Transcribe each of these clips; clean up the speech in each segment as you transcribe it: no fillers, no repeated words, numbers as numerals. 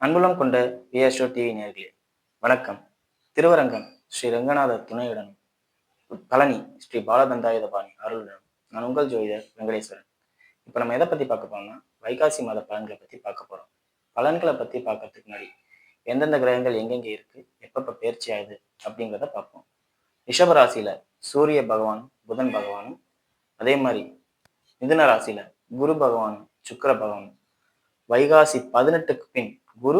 அன்புள்ளம் கொண்ட PSO TV நேயர்களே வணக்கம். திருவரங்கம் ஸ்ரீ ரங்கநாதர் துணையுடன் பழனி ஸ்ரீ பாலதண்டாயுதபாணி அருளுடன் நான் உங்கள் ஜோதிடர் வெங்கடேஸ்வரன். இப்போ நம்ம எதை பத்தி பார்க்க போறோம்னா வைகாசி மாத பலன்களை பத்தி பார்க்க போறோம். பலன்களை பத்தி பார்க்கறதுக்கு முன்னாடி எந்தெந்த கிரகங்கள் எங்கெங்க இருக்கு, எப்பப்ப பயிற்சி ஆகுது அப்படிங்கிறத பார்ப்போம். ரிஷப ராசியில சூரிய பகவானும் புதன் பகவானும், அதே மாதிரி மிதுன ராசியில குரு பகவானும் சுக்கிர பகவானும், வைகாசி 18க்கு பின் குரு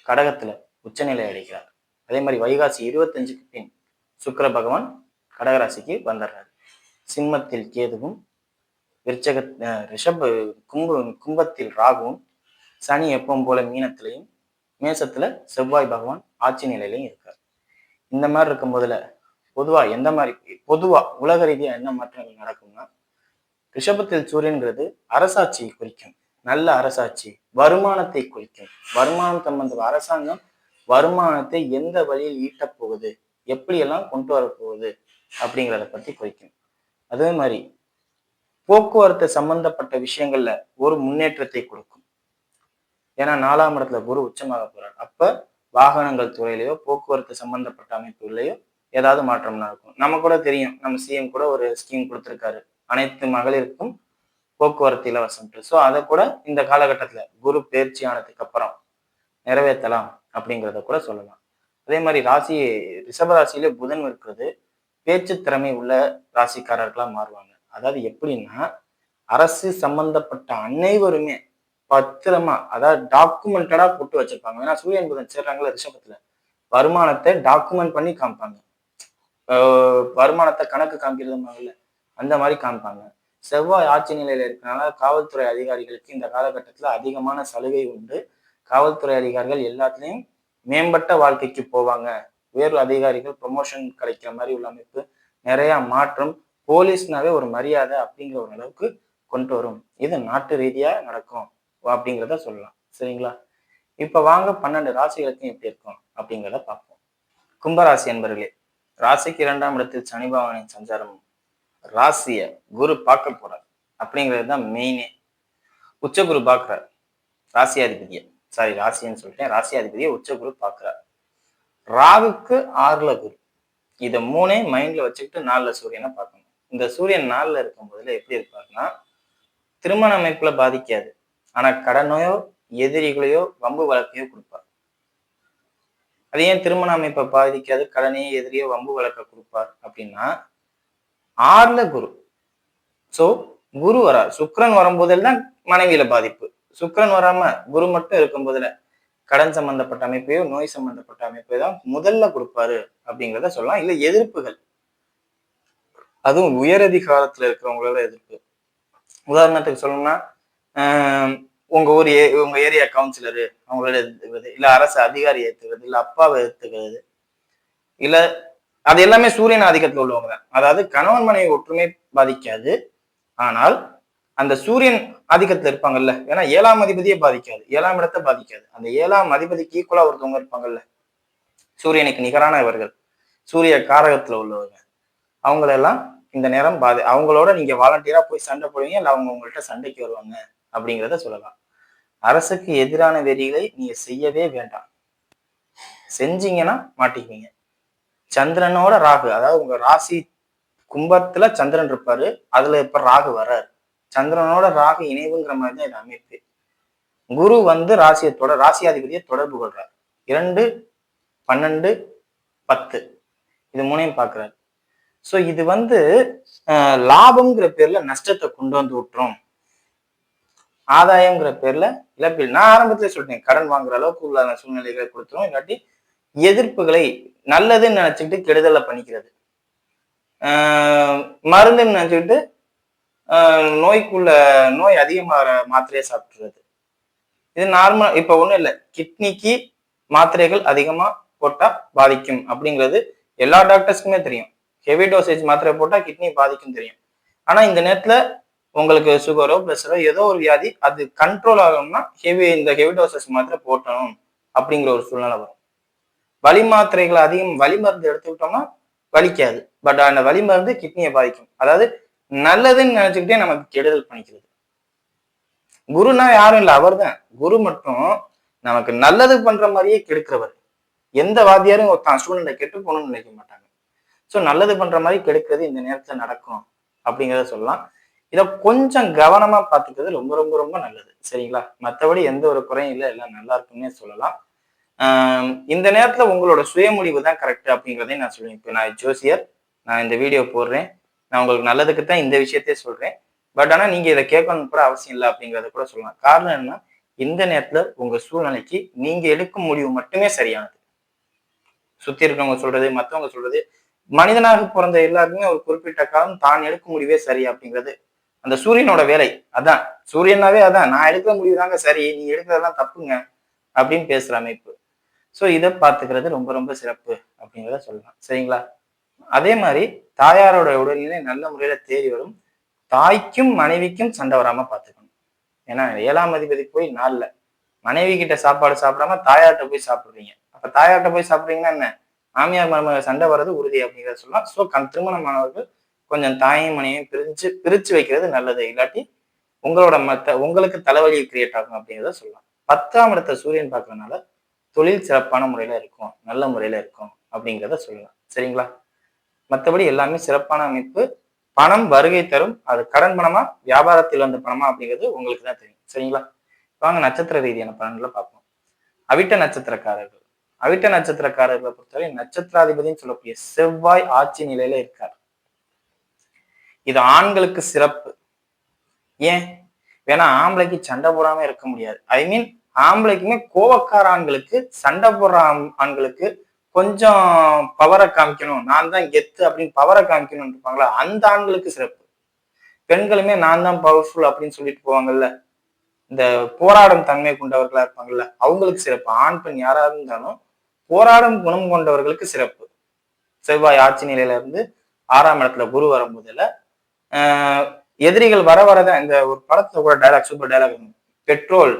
கடகத்துல உச்சநிலை அடைகிறார். அதே மாதிரி வைகாசி 25க்கு பின் சுக்கிர பகவான் கடகராசிக்கு வந்துடுறாரு. சிம்மத்தில் கேதுவும், விருச்சக கும்பத்தில் ராகுவும், சனி எப்பவும் போல மீனத்திலையும், மேசத்துல செவ்வாய் பகவான் ஆட்சி நிலையிலையும் இருக்கார். இந்த மாதிரி இருக்கும் போதுல பொதுவா உலக ரீதியா என்ன மாற்றங்கள் நடக்கும்னா, ரிஷபத்தில் சூரியன்கிறது அரசாட்சியை குறிக்கும். நல்ல அரசாட்சி, வருமானத்தை குறிக்கும். வருமானம் சம்பந்த அரசாங்கம் வருமானத்தை எந்த வழியில் ஈட்டப் போகுது, எப்படியெல்லாம் கொண்டு வரப்போகுது அப்படிங்கிறத பத்தி குறிக்கும். அதே மாதிரி போக்குவரத்து சம்பந்தப்பட்ட விஷயங்கள்ல ஒரு முன்னேற்றத்தை கொடுக்கும். ஏன்னா 4ஆம் இடத்துல குரு உச்சமாக போறார். அப்ப வாகனங்கள் துறையிலையோ போக்குவரத்து சம்பந்தப்பட்ட அமைப்புகளையோ ஏதாவது மாற்றம் நடக்கும். நம்ம கூட தெரியும், நம்ம சிஎம் கூட ஒரு ஸ்கீம் கொடுத்திருக்காரு, அனைத்து மகளிருக்கும் போக்குவரத்து இலவசம். ஸோ அதை கூட இந்த காலகட்டத்துல குரு பயிற்சி ஆனதுக்கு அப்புறம் நிறைவேற்றலாம் அப்படிங்கிறத கூட சொல்லலாம். அதே மாதிரி ரிஷபராசியிலே புதன் இருக்கிறது பேச்சு திறமை உள்ள ராசிக்காரர்களா மாறுவாங்க. அதாவது எப்படின்னா, அரசு சம்பந்தப்பட்ட அனைவருமே பத்திரமா, அதாவது டாக்குமெண்டடா போட்டு வச்சிருப்பாங்க. ஏன்னா சூரியன் புதன் சேர்றாங்களா ரிஷபத்துல, வருமானத்தை டாக்குமெண்ட் பண்ணி காமிப்பாங்க. வருமானத்தை கணக்கு காமிக்கிறது அந்த மாதிரி காமிப்பாங்க. செவ்வாய் ஆட்சி நிலையில இருக்கனால காவல்துறை அதிகாரிகளுக்கு இந்த காலகட்டத்துல அதிகமான சலுகை உண்டு. காவல்துறை அதிகாரிகள் எல்லாத்துலயும் மேம்பட்ட வாழ்க்கைக்கு போவாங்க. உயர் அதிகாரிகள் ப்ரொமோஷன் கிடைக்கிற மாதிரி உள்ள அமைப்பு, நிறைய மாற்றம், போலீஸ்னாவே ஒரு மரியாதை அப்படிங்கிற ஒரு அளவுக்கு கொண்டு வரும். இது நாட்டு ரீதியா நடக்கும் அப்படிங்கிறத சொல்லலாம். சரிங்களா? இப்ப வாங்க 12 ராசிகளுக்கும் எப்படி இருக்கும் அப்படிங்கிறத பார்ப்போம். கும்பராசி என்பர்களே, ராசிக்கு 2ஆம் இடத்தில் சனி பகவானின் சஞ்சாரம் ராசிய குரு பார்க்க போறார் அப்படிங்கிறது தான் மெயினே. உச்ச குரு பார்க்கிறார் ராசியாதிபதியை, ராசின்னு சொல்லிட்டேன், ராசியாதிபதியை உச்ச குரு பார்க்கிறார். ராகுக்கு 6ல குரு. இதை 3 மைண்ட்ல வச்சுக்கிட்டு 4ல சூரியனை பார்க்கணும். இந்த சூரியன் 4ல இருக்கும் போதுல எப்படி இருப்பாருன்னா, திருமண அமைப்புல பாதிக்காது, ஆனா கடனையோ எதிரிகளையோ வம்பு வழக்கையோ கொடுப்பார். அது ஏன் திருமண அமைப்பை பாதிக்காது, கடனையோ எதிரியோ வம்பு வழக்க கொடுப்பார் அப்படின்னா, 6ல குரு. சோ குரு வரார். சுக்கிரன் வரும்போதெல்லாம் மனைவியில பாதிப்பு. சுக்கிரன் வராம குரு மட்டும் இருக்கும் போதுல கடன் சம்பந்தப்பட்ட அமைப்பையோ நோய் சம்பந்தப்பட்ட அமைப்பையோ தான் முதல்ல கொடுப்பாரு அப்படிங்கிறத சொல்லலாம். இல்ல எதிர்ப்புகள், அதுவும் உயரதிகாரத்துல இருக்கிறவங்களோட எதிர்ப்பு. உதாரணத்துக்கு சொல்லணும்னா, உங்க ஏரியா கவுன்சிலரு அவங்களோட எதிர்த்துக்கிறது, இல்ல அரசு அதிகாரி ஏத்துக்கிறது, இல்ல அப்பாவை ஏத்துக்கிறது, இல்ல அது எல்லாமே சூரியன் ஆதிக்கத்துல உள்ளவங்க தான். அதாவது கணவன் மனைவி ஒற்றுமை பாதிக்காது, ஆனால் அந்த சூரியன் ஆதிக்கத்துல இருப்பாங்கல்ல, ஏன்னா 7ஆம் அதிபதியே பாதிக்காது, 7ஆம் இடத்தை பாதிக்காது. அந்த 7ஆம் அதிபதிக்கு ஈக்குவலா ஒருத்தவங்க இருப்பாங்கல்ல, சூரியனுக்கு நிகரான இவர்கள், சூரிய காரகத்துல உள்ளவங்க, அவங்களெல்லாம் இந்த நேரம் அவங்களோட நீங்க வாலண்டியரா போய் சண்டை போடுவீங்க, இல்ல அவங்க உங்கள்கிட்ட சண்டைக்கு வருவாங்க அப்படிங்கிறத சொல்லலாம். அரசுக்கு எதிரான வெறிகளை நீங்க செய்யவே வேண்டாம். செஞ்சீங்கன்னா மாட்டிக்குவீங்க. சந்திரனோட ராகு, அதாவது உங்க ராசி கும்பத்துல சந்திரன் இருப்பாரு, அதுல இப்ப ராகு வர்றாரு. சந்திரனோட ராகு இணைவுங்கிற மாதிரி தான் இது அமைப்பு. குரு ராசியாதிபதியை தொடர்பு கொள்றார். 2, 12, 10 இது 3ஐயும் பாக்குறாரு. சோ இது லாபம்ங்கிற பேர்ல நஷ்டத்தை கொண்டு வந்து விட்டுரும், ஆதாயம்ங்கிற பேர்ல இழப்பில். நான் ஆரம்பத்திலே சொல்லிட்டேன், கடன் வாங்குற அளவுக்கு உள்ள சூழ்நிலைகளை கொடுத்துரும், இல்லாட்டி எதிர்ப்புகளை நல்லதுன்னு நினைச்சுக்கிட்டு கெடுதலை பண்ணிக்கிறது, மருந்துன்னு நினைச்சுக்கிட்டு நோய் அதிகமாகிற மாத்திரையை சாப்பிட்டுறது. இது நார்மல். இப்ப ஒண்ணும் இல்லை, கிட்னிக்கு மாத்திரைகள் அதிகமா போட்டா பாதிக்கும் அப்படிங்கிறது எல்லா டாக்டர்ஸ்க்குமே தெரியும். ஹெவி டோசேஜ் மாத்திரை போட்டா கிட்னி பாதிக்கும் தெரியும். ஆனா இந்த நேரத்துல உங்களுக்கு சுகரோ பிரஷரோ ஏதோ ஒரு வியாதி அது கண்ட்ரோல் ஆகணும்னா இந்த ஹெவி டோசேஜ் மாத்திரை போட்டணும் அப்படிங்கிற ஒரு சூழ்நிலை வரும். வலி மாத்திரைகள் வலி மருந்து எடுத்துக்கிட்டோம்னா வலிக்காது, பட் அந்த வலி மருந்து கிட்னியை பாதிக்கும். அதாவது நல்லதுன்னு நினைச்சுக்கிட்டே நமக்கு கெடுதல் பண்ணிக்கிறது. குருனா யாரும் இல்லை, அவர் தான். குரு மட்டும் நமக்கு நல்லது பண்ற மாதிரியே கெடுக்கிறவர். எந்த வாத்தியாரும் தான் ஸ்டூடெண்ட்டை கெட்டு போகணும்னு நினைக்க மாட்டாங்க. ஸோ நல்லது பண்ற மாதிரி கெடுக்கிறது இந்த நேரத்துல நடக்கும் அப்படிங்கிறத சொல்லலாம். இதை கொஞ்சம் கவனமா பார்த்துக்கிறது ரொம்ப ரொம்ப ரொம்ப நல்லது. சரிங்களா? மற்றபடி எந்த ஒரு குறையும் இல்லை, எல்லாம் நல்லா இருக்குன்னே சொல்லலாம். இந்த நேரத்துல உங்களோட சுயமொழிவு தான் கரெக்ட் அப்படிங்கிறதையும் நான் சொல்லுவேன். இப்போ நான் ஜோசியர், நான் இந்த வீடியோ போடுறேன், நான் உங்களுக்கு நல்லதுக்கு தான் இந்த விஷயத்தையே சொல்றேன். பட் ஆனா நீங்க இதை கேட்கணும் கூட அவசியம் இல்லை அப்படிங்கிறத கூட சொல்லலாம். காரணம் என்னன்னா, இந்த நேரத்துல உங்க சூழ்நிலைக்கு நீங்க எடுக்கும் முடிவு மட்டுமே சரியானது. சுத்தி இருக்கிறவங்க சொல்றது, மத்தவங்க சொல்றது, மனிதனாக பிறந்த எல்லாருக்குமே ஒரு குறிப்பிட்ட காலம் தான் எடுக்கும் முடிவே சரி அப்படிங்கிறது அந்த சூரியனோட வேலை. அதான் சூரியனாவே அதான், நான் எடுக்கிற முடிவு தாங்க சரி, நீங்க எடுக்கிறதெல்லாம் தப்புங்க அப்படின்னு பேசுற அமைப்பு. ஸோ இதை பார்த்துக்கிறது ரொம்ப ரொம்ப சிறப்பு அப்படிங்கிறத சொல்லலாம். சரிங்களா? அதே மாதிரி தாயாரோட உடல்நிலை நல்ல முறையில தேறி வரும். தாய்க்கும் மனைவிக்கும் சண்டை வராம பார்த்துக்கணும். ஏன்னா 7ஆம் அதிபதி போய் 4ல மனைவி கிட்ட சாப்பாடு சாப்பிடாம தாயார்கிட்ட போய் சாப்பிடுறீங்க. அப்ப தாயார்கிட்ட போய் சாப்பிடுறீங்கன்னா என்ன, மாமியார் மருமக சண்டை வர்றது உறுதி அப்படிங்கிறத சொல்லலாம். ஸோ திருமணமானவர்கள் கொஞ்சம் தாயும் மனைவியும் பிரிச்சு வைக்கிறது நல்லது. இல்லாட்டி உங்களுக்கு தலைவலி கிரியேட் ஆகும் அப்படிங்கிறத சொல்லலாம். 10ஆம் இடத்தை சூரியன் பார்க்கறதுனால தொழில் சிறப்பான முறையில இருக்கும், நல்ல முறையில இருக்கும் அப்படிங்கிறத சொல்லலாம். சரிங்களா? மற்றபடி எல்லாமே சிறப்பான அமைப்பு. பணம் வருகை தரும். அது கடன் பணமா, வியாபாரத்தில் வந்த பணமா அப்படிங்கிறது உங்களுக்கு தான் தெரியும். சரிங்களா? வாங்க நட்சத்திர ரீதியான பலன்களை பார்ப்போம். அவிட்ட நட்சத்திரக்காரர்கள். அவிட்ட நட்சத்திரக்காரர்களை பொறுத்தவரை நட்சத்திராதிபதினு சொல்லக்கூடிய செவ்வாய் ஆட்சி நிலையில இருக்கார். இது ஆண்களுக்கு சிறப்பு. ஏன்? வேணா ஆம்பளைக்கு சண்டை போடாம இருக்க முடியாது. ஐ மீன் ஆம்பளைக்குமே கோவக்கார ஆண்களுக்கு, சண்டை போடுற ஆண்களுக்கு கொஞ்சம் பவரை காமிக்கணும், நான் தான் கெத்து அப்படின்னு பவரை காமிக்கணும்னு இருப்பாங்களா, அந்த ஆண்களுக்கு சிறப்பு. பெண்களுமே நான் தான் பவர்ஃபுல் அப்படின்னு சொல்லிட்டு போவாங்கல்ல, இந்த போராடும் தன்மை கொண்டவர்களா இருப்பாங்கல்ல, அவங்களுக்கு சிறப்பு. ஆண் பெண் யாராக இருந்தாலும் போராடும் குணம் கொண்டவர்களுக்கு சிறப்பு. செவ்வாய் ஆட்சி நிலையில இருந்து 6ஆம் இடத்துல குரு வரும்போதுல எதிரிகள் வர வரதான் இந்த ஒரு படத்துல கூட டைலாக், சூப்பர் டைலாக், பெட்ரோல்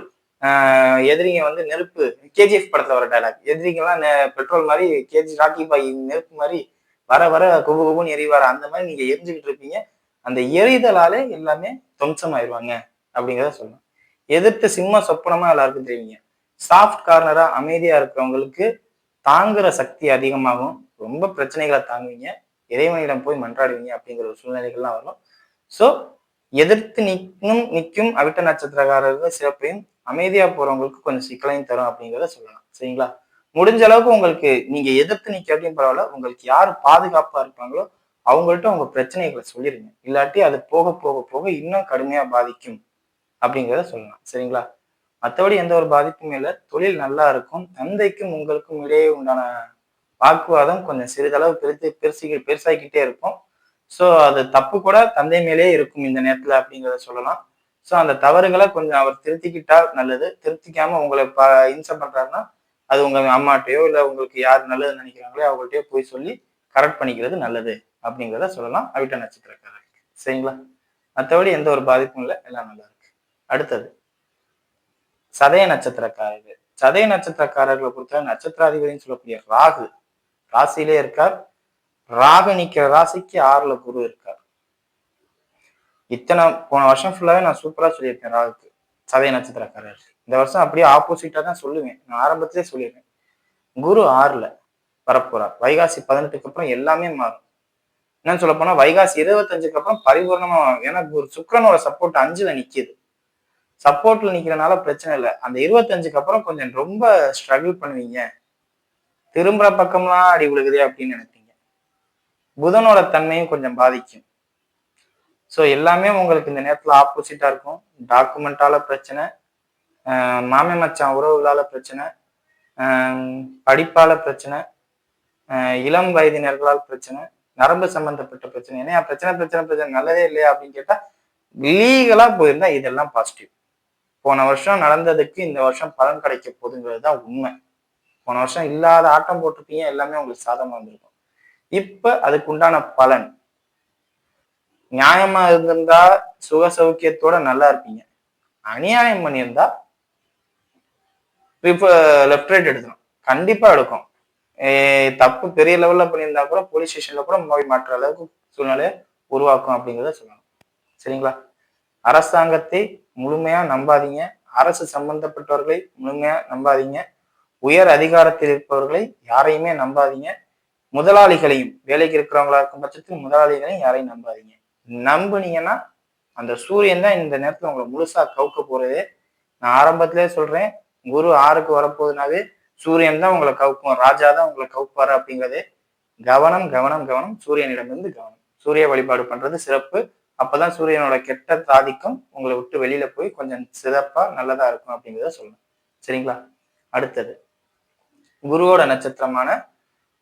எதிரிங்க வந்து நெருப்பு, கேஜிஎஃப் படத்துல வர டைலாக், எதிரிங்கெல்லாம் பெட்ரோல் மாதிரி, ராக்கி பாய் நெருப்பு மாதிரி வர வர குபு குபுன்னு எரிவார, அந்த மாதிரி நீங்க எரிஞ்சுக்கிட்டு இருப்பீங்க. அந்த எரிதலாலே எல்லாமே துவம்சமாயிருவாங்க அப்படிங்கிறத சொல்லலாம். எதிர்த்து சிம்ம சொப்பனமா எல்லாருக்கும் தெரியுங்க. சாஃப்ட் கார்னரா அமைதியா இருக்கிறவங்களுக்கு தாங்குற சக்தி அதிகமாகும். ரொம்ப பிரச்சனைகளை தாங்குவீங்க, இறைவனிடம் போய் மன்றாடுவீங்க அப்படிங்கிற ஒரு சூழ்நிலைகள்லாம் வரும். ஸோ எதிர்த்து நிற்கும் அவிட்ட நட்சத்திரக்காரர்கள் சிறப்பையும், அமைதியா போறவங்களுக்கு கொஞ்சம் சிக்கலையும் தரும் அப்படிங்கிறத சொல்லலாம். சரிங்களா? முடிஞ்ச அளவுக்கு உங்களுக்கு நீங்க எதிர்த்து நிற்காட்டியும் பரவாயில்ல, உங்களுக்கு யார் பாதுகாப்பா இருப்பாங்களோ அவங்கள்ட்ட உங்க பிரச்சனைகளை சொல்லிருங்க. இல்லாட்டி அது போக போக போக இன்னும் கடுமையா பாதிக்கும் அப்படிங்கிறத சொல்லலாம். சரிங்களா? மற்றபடி எந்த ஒரு பாதிப்பும் இல்லை. தொழில் நல்லா இருக்கும். தந்தைக்கும் உங்களுக்கும் இடையே உண்டான வாக்குவாதம் கொஞ்சம் சிறிதளவு பெருசாகிக்கிட்டே இருக்கும். ஸோ அது தப்பு கூட தந்தை மேலே இருக்கும் இந்த நேரத்துல அப்படிங்கிறத சொல்லலாம். ஸோ அந்த தவறுகளை கொஞ்சம் அவர் திருத்திக்கிட்டா நல்லது. திருத்திக்காம உங்களை இம்சை பண்றாருன்னா அது உங்க அம்மாட்டையோ இல்லை உங்களுக்கு யார் நல்லது நினைக்கிறாங்களோ அவங்கள்ட்டயோ போய் சொல்லி கரெக்ட் பண்ணிக்கிறது நல்லது அப்படிங்கிறத சொல்லலாம் அவிட்ட நட்சத்திரக்காரருக்கு. சரிங்களா? மற்றபடி எந்த ஒரு பாதிப்பும் இல்லை, எல்லாம் நல்லா இருக்கு. அடுத்தது சதய நட்சத்திரக்காரர்கள். சதய நட்சத்திரக்காரர்களை பொறுத்தவரை நட்சத்திராதிபதினு சொல்லக்கூடிய ராகு ராசியிலே இருக்கார். ராகு நிக்கிற ராசிக்கு 6ல குரு இருக்கார். போன வருஷம் ஃபுல்லாவே நான் சூப்பரா சொல்லியிருக்கேன் ராகுக்கு, சதய நட்சத்திரக்காரர். இந்த வருஷம் அப்படியே ஆப்போசிட்டா தான் சொல்லுவேன். நான் ஆரம்பத்திலே சொல்லிடுறேன். குரு 6ல வரப்போறார். வைகாசி 18க்கு அப்புறம் எல்லாமே மாறும். என்னன்னு சொல்ல போனா வைகாசி 25க்கு அப்புறம் பரிபூர்ணமா, ஏன்னா குரு சுக்கிரனோட சப்போர்ட் 5ல நிக்குது. சப்போர்ட்ல நிக்கிறனால பிரச்சனை இல்லை. அந்த 25க்கு அப்புறம் கொஞ்சம் ரொம்ப ஸ்ட்ரகிள் பண்ணுவீங்க. திரும்புற பக்கம்லாம் அடி விழுகுதே அப்படின்னு நினைப்பீங்க. புதனோட தன்மையும் கொஞ்சம் பாதிக்கும். ஸோ எல்லாமே உங்களுக்கு இந்த நேரத்துல ஆப்போசிட்டா இருக்கும். டாக்குமெண்டால பிரச்சனை, மாமே மச்சான் உறவுகளால பிரச்சனை, படிப்பால பிரச்சனை, இளம் வயதினர்களால் பிரச்சனை, நரம்பு சம்பந்தப்பட்ட பிரச்சனை. ஏன்னா பிரச்சனை பிரச்சனை பிரச்சனை நல்லதே இல்லையா அப்படின்னு கேட்டா லீகலா போயிருந்தா இதெல்லாம் பாசிட்டிவ். போன வருஷம் நடந்ததுக்கு இந்த வருஷம் பலன் கிடைக்க போகுதுங்கிறது தான் உண்மை. போன வருஷம் இல்லாத ஆட்டம் போட்டிருப்பீங்க, எல்லாமே உங்களுக்கு சாதகமா இருந்திருக்கும். இப்ப அதுக்கு உண்டான பலன் நியாயமா இருந்திருந்தா சுக சௌக்கியத்தோட நல்லா இருப்பீங்க. அநியாயம் பண்ணியிருந்தா இப்ப லெப்ட் ரைட் எடுக்கணும், கண்டிப்பா எடுக்கும். தப்பு பெரிய லெவல்ல பண்ணியிருந்தா கூட போலீஸ் ஸ்டேஷன்ல கூட போய் மாற்ற அளவுக்கு சூழ்நிலையை உருவாக்கும் அப்படிங்கிறத சொல்லணும். சரிங்களா? அரசாங்கத்தை முழுமையா நம்பாதீங்க. அரசு சம்பந்தப்பட்டவர்களை முழுமையா நம்பாதீங்க. உயர் அதிகாரத்தில் இருப்பவர்களை யாரையுமே நம்பாதீங்க. முதலாளிகளையும், வேலைக்கு இருக்கிறவங்களா இருக்கும் பட்சத்தில் முதலாளிகளையும் யாரையும் நம்பாதீங்க. நம்புனீங்கன்னா அந்த சூரியன் தான் இந்த நேரத்துல உங்களை முழுசா கவுக்க போறதே. நான் ஆரம்பத்திலே சொல்றேன், குரு 6க்கு வரப்போகுதுனாவே சூரியன் தான் உங்களை கவுக்கும், ராஜா தான் உங்களை கவுப்பாரு அப்படிங்கிறதே. கவனம் கவனம் கவனம், சூரியனிடமிருந்து கவனம். சூரிய வழிபாடு பண்றது சிறப்பு. அப்பதான் சூரியனோட கெட்ட ஆதிக்கம் உங்களை விட்டு வெளியில போய் கொஞ்சம் சிறப்பா நல்லதா இருக்கும் அப்படிங்கிறத சொல்லணும். சரிங்களா? அடுத்தது குருவோட நட்சத்திரமான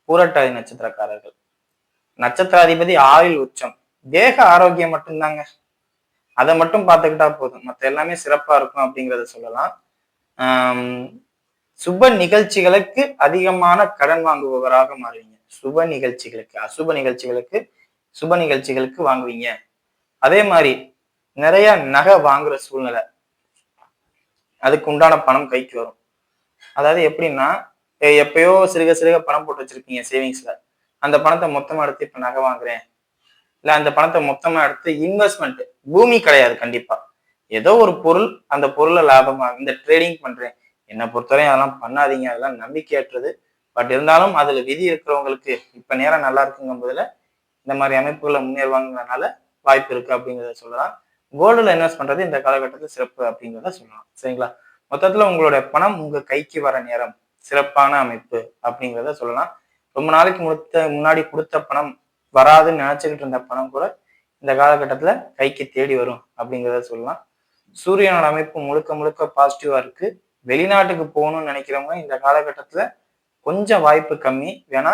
பூரட்டாதி நட்சத்திரக்காரர்கள். நட்சத்திராதிபதி ஆயுள் உச்சம். தேக ஆரோக்கியம் மட்டும்தாங்க. அதை மட்டும் பார்த்துக்கிட்டா போதும், மற்ற எல்லாமே சிறப்பா இருக்கும் அப்படிங்கிறத சொல்லலாம். சுப நிகழ்ச்சிகளுக்கு அதிகமான கடன் வாங்குபவராக மாறுவீங்க. சுப நிகழ்ச்சிகளுக்கு, அசுப நிகழ்ச்சிகளுக்கு, சுப நிகழ்ச்சிகளுக்கு வாங்குவீங்க. அதே மாதிரி நிறைய நகை வாங்குற சூழ்நிலை, அதுக்கு உண்டான பணம் கைக்கு வரும். அதாவது எப்படின்னா, எப்பயோ சிறுக சிறுக பணம் போட்டு வச்சிருக்கீங்க சேவிங்ஸ்ல, அந்த பணத்தை மொத்தமா எடுத்து இப்ப நகை வாங்குறேன், இல்ல அந்த பணத்தை மொத்தமா எடுத்து இன்வெஸ்ட்மெண்ட், பூமி கிடையாது கண்டிப்பா, ஏதோ ஒரு பொருள், அந்த பொருளை லாபமா இந்த ட்ரேடிங் பண்றேன். என்னை பொறுத்தவரையும் அதெல்லாம் பண்ணாதீங்க, அதெல்லாம் நம்பிக்கையற்றது. பட் இருந்தாலும் அதுல விதி இருக்கிறவங்களுக்கு இப்ப நேரம் நல்லா இருக்குங்கும் போதுல இந்த மாதிரி அமைப்புகளை முன்னேறுவாங்கனால வாய்ப்பு இருக்கு அப்படிங்கிறத சொல்லலாம். கோல்டுல இன்வெஸ்ட் பண்றது இந்த காலகட்டத்தில் சிறப்பு அப்படிங்கிறத சொல்லலாம். சரிங்களா? மொத்தத்துல உங்களுடைய பணம் உங்க கைக்கு வர நேரம் சிறப்பான அமைப்பு அப்படிங்கிறத சொல்லலாம். ரொம்ப நாளைக்கு முன்னாடி கொடுத்த பணம் வராதுன்னு நினைச்சுக்கிட்டு இருந்த பணம் கூட இந்த காலகட்டத்துல கைக்கு தேடி வரும் அப்படிங்கிறத சொல்லலாம். சூரியனோட அமைப்பு முழுக்க முழுக்க பாசிட்டிவா இருக்கு. வெளிநாட்டுக்கு போகணும்னு நினைக்கிறவங்க இந்த காலகட்டத்துல கொஞ்சம் வாய்ப்பு கம்மி. வேணா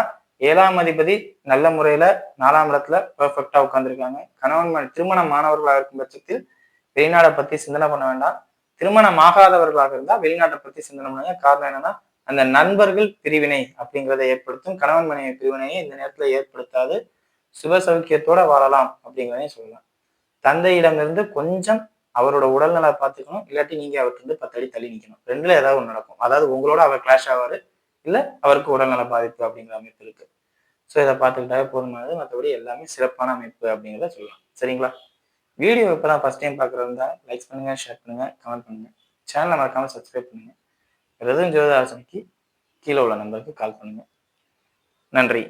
7ஆம் அதிபதி நல்ல முறையில 4ஆம் இடத்துல பெர்ஃபெக்டா உட்கார்ந்துருக்காங்க. கணவன் திருமணம் மாணவர்களாக இருக்கும் பட்சத்தில் வெளிநாட்டை பத்தி சிந்தனை பண்ண வேண்டாம். திருமணம் ஆகாதவர்களாக இருந்தா வெளிநாட்டை பத்தி சிந்தனை பண்ணுங்க. காரணம் என்னன்னா, அந்த நண்பர்கள் பிரிவினை அப்படிங்கிறத ஏற்படுத்தும். கணவன் மனைவி பிரிவினையை இந்த நேரத்துல ஏற்படுத்தாது. சுப சௌக்கியத்தோட வாழலாம் அப்படிங்கிறதையும் சொல்லலாம். தந்தையிடமிருந்து கொஞ்சம் அவரோட உடல்நலை பார்த்துக்கணும். இல்லாட்டி நீங்க அவர்கிட்ட 10 அடி தள்ளி நிக்கணும். ரெண்டுல ஏதாவது ஒன்று நடக்கும். அதாவது உங்களோட அவர் கிளாஷ் ஆவாரு, இல்ல அவருக்கு உடல்நல பாதிப்பு அப்படிங்கிற அமைப்பு இருக்கு. ஸோ இதை பார்த்துக்கிட்டாவே போதுமானது. மற்றபடி எல்லாமே சிறப்பான அமைப்பு அப்படிங்கிறத சொல்லலாம். சரிங்களா? வீடியோ இப்பதான் ஃபர்ஸ்ட் டைம் பார்க்குறது இருந்தா லைக் பண்ணுங்க, ஷேர் பண்ணுங்க, கமெண்ட் பண்ணுங்க. சேனலை மறக்காம சப்ஸ்கிரைப் பண்ணுங்க. எதுவும் ஜோதிட ஆலோசனைக்கு கீழே உள்ள நம்பருக்கு கால் பண்ணுங்க. நன்றி.